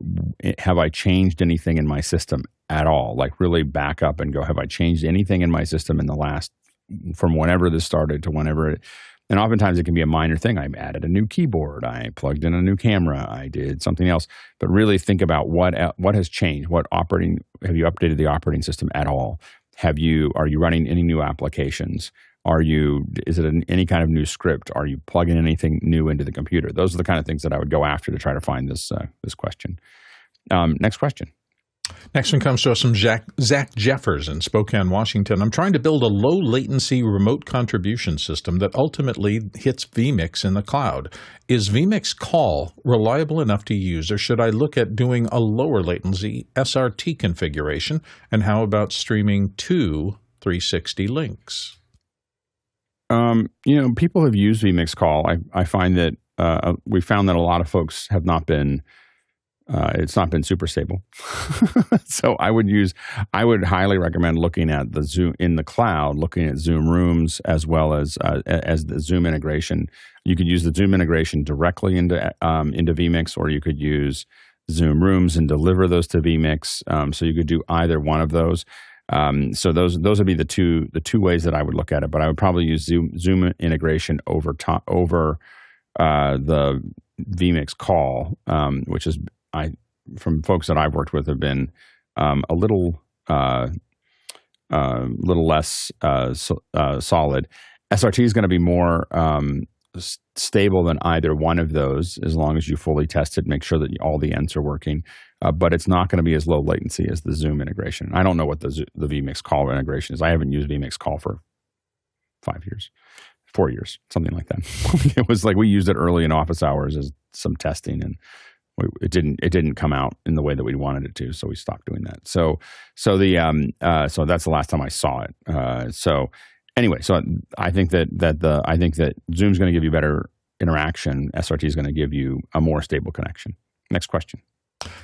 have I changed anything in my system at all? Like really back up and go, have I changed anything in my system in the last, from whenever this started to whenever and oftentimes it can be a minor thing. I added a new keyboard. I plugged in a new camera. I did something else. But really think about what has changed. Have you updated the operating system at all? Are you running any new applications? Is it any kind of new script? Are you plugging anything new into the computer? Those are the kind of things that I would go after to try to find this question. Next question. Next one comes to us from Zach Jeffers in Spokane, Washington. I'm trying to build a low-latency remote contribution system that ultimately hits vMix in the cloud. Is vMix call reliable enough to use, or should I look at doing a lower latency SRT configuration? And how about streaming 2 360 links? People have used vMix call. I find that we found that a lot of folks have not been. It's not been super stable. So I would highly recommend looking at the Zoom in the cloud, looking at Zoom Rooms as well as the Zoom integration. You could use the Zoom integration directly into vMix, or you could use Zoom Rooms and deliver those to vMix. So you could do either one of those. So those would be the two ways that I would look at it. But I would probably use Zoom integration over the vMix call, which is from folks that I've worked with have been a little less solid. SRT is going to be more stable than either one of those, as long as you fully test it, make sure that all the ends are working. But it's not going to be as low latency as the Zoom integration. I don't know what the vMix call integration is. I haven't used vMix call for 4 years, something like that. It was like we used it early in office hours as some testing, and it didn't come out in the way that we wanted it to, so we stopped doing that. So that's the last time I saw it. So anyway, so I think that Zoom's going to give you better interaction. SRT is going to give you a more stable connection. Next question.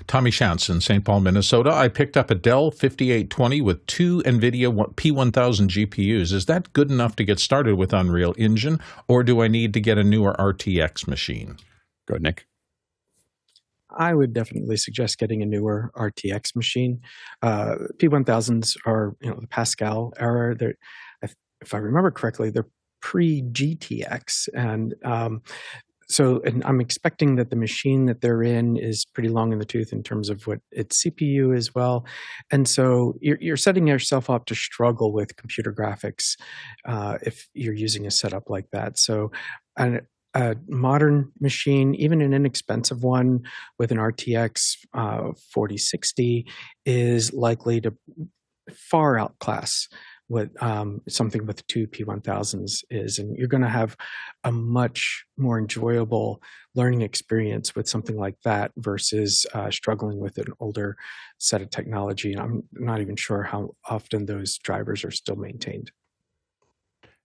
Tommy Shantz in St. Paul, Minnesota. I picked up a Dell 5820 with 2 NVIDIA P1000 GPUs. Is that good enough to get started with Unreal Engine, or do I need to get a newer RTX machine? Go ahead, Nick. I would definitely suggest getting a newer RTX machine. P1000s are, the Pascal era. If I remember correctly, they're pre-GTX, and I'm expecting that the machine that they're in is pretty long in the tooth in terms of what its CPU is well. And so you're setting yourself up to struggle with computer graphics if you're using a setup like that. So a modern machine, even an inexpensive one with an RTX 4060, is likely to far outclass what something with 2 P1000s is. And you're going to have a much more enjoyable learning experience with something like that versus struggling with an older set of technology. And I'm not even sure how often those drivers are still maintained.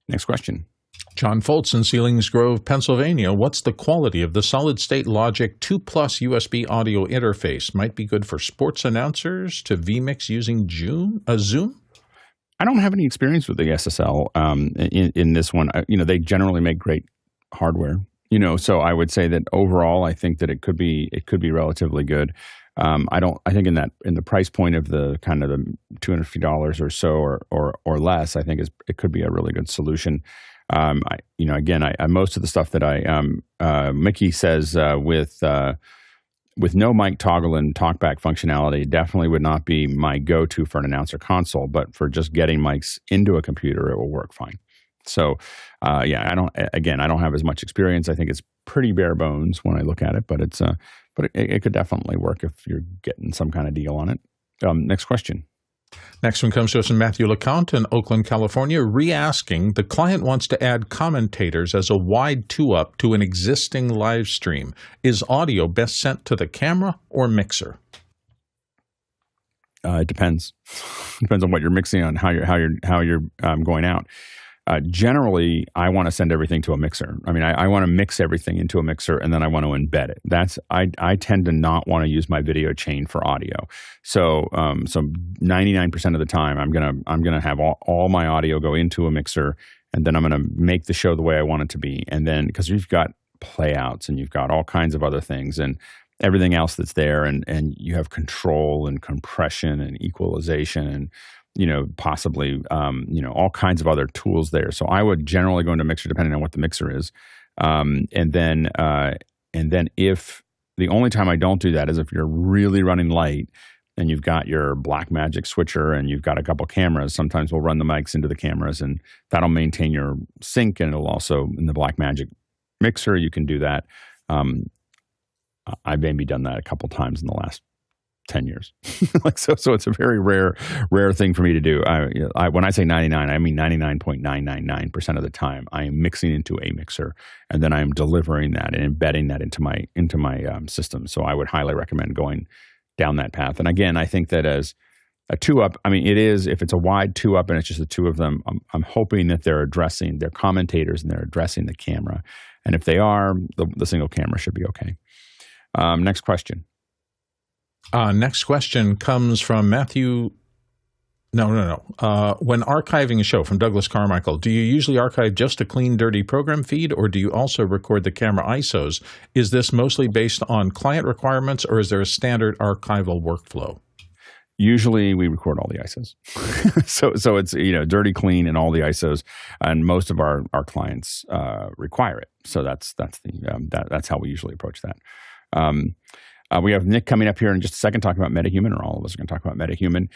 Next question. John Foltz in Selinsgrove, Pennsylvania. What's the quality of the solid-state Logic 2 Plus USB audio interface? Might be good for sports announcers to vMix using Zoom? I don't have any experience with the SSL in this one. They generally make great hardware. So I would say that overall, I think that it could be relatively good. I think in the price point of the kind of the $250 or so or less, I think it could be a really good solution. Most of the stuff that Mickey says with no mic toggle and talkback functionality, definitely would not be my go-to for an announcer console, but for just getting mics into a computer, it will work fine. So, I don't have as much experience. I think it's pretty bare bones when I look at it, but it could definitely work if you're getting some kind of deal on it. Next question. Next one comes to us from Matthew LeCount in Oakland, California, re-asking, the client wants to add commentators as a wide 2-up to an existing live stream. Is audio best sent to the camera or mixer? It depends. Depends on what you're mixing on, how you're going out. Generally, I want to send everything to a mixer. I mean, I want to mix everything into a mixer, and then I want to embed it. I tend to not want to use my video chain for audio. So 99% of the time, I'm gonna have all my audio go into a mixer, and then I'm gonna make the show the way I want it to be. And then because you've got playouts and you've got all kinds of other things and everything else that's there, and you have control and compression and equalization and possibly, all kinds of other tools there. So I would generally go into mixer depending on what the mixer is. And then if the only time I don't do that is if you're really running light and you've got your Blackmagic switcher and you've got a couple cameras, sometimes we'll run the mics into the cameras and that'll maintain your sync, and it'll also, in the Blackmagic mixer, you can do that. I've maybe done that a couple times in the last 10 years. So it's a very rare thing for me to do. When I say 99, I mean 99.999% of the time I am mixing into a mixer, and then I am delivering that and embedding that into my system. So I would highly recommend going down that path. And again, I think that as a 2-up, I mean, it is, if it's a wide 2-up and it's just the two of them, I'm hoping that they're commentators and they're addressing the camera. And if they are, the single camera should be okay. Next question. Next question comes from Matthew. No. When archiving a show, from Douglas Carmichael, do you usually archive just a clean, dirty program feed, or do you also record the camera ISOs? Is this mostly based on client requirements, or is there a standard archival workflow? Usually we record all the ISOs. so it's, dirty, clean, and all the ISOs, and most of our clients require it. So that's how we usually approach that. We have Nick coming up here in just a second talking about MetaHuman, or all of us are going to talk about MetaHuman.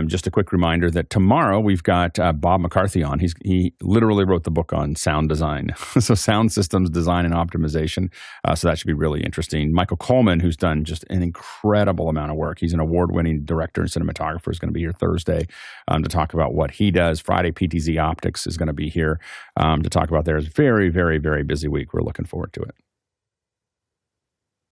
Just a quick reminder that tomorrow we've got Bob McCarthy on. He literally wrote the book on sound design, so sound systems design and optimization. So that should be really interesting. Michael Coleman, who's done just an incredible amount of work. He's an award-winning director and cinematographer, is going to be here Thursday to talk about what he does. Friday, PTZ Optics is going to be here to talk about theirs. Very, very, very busy week. We're looking forward to it.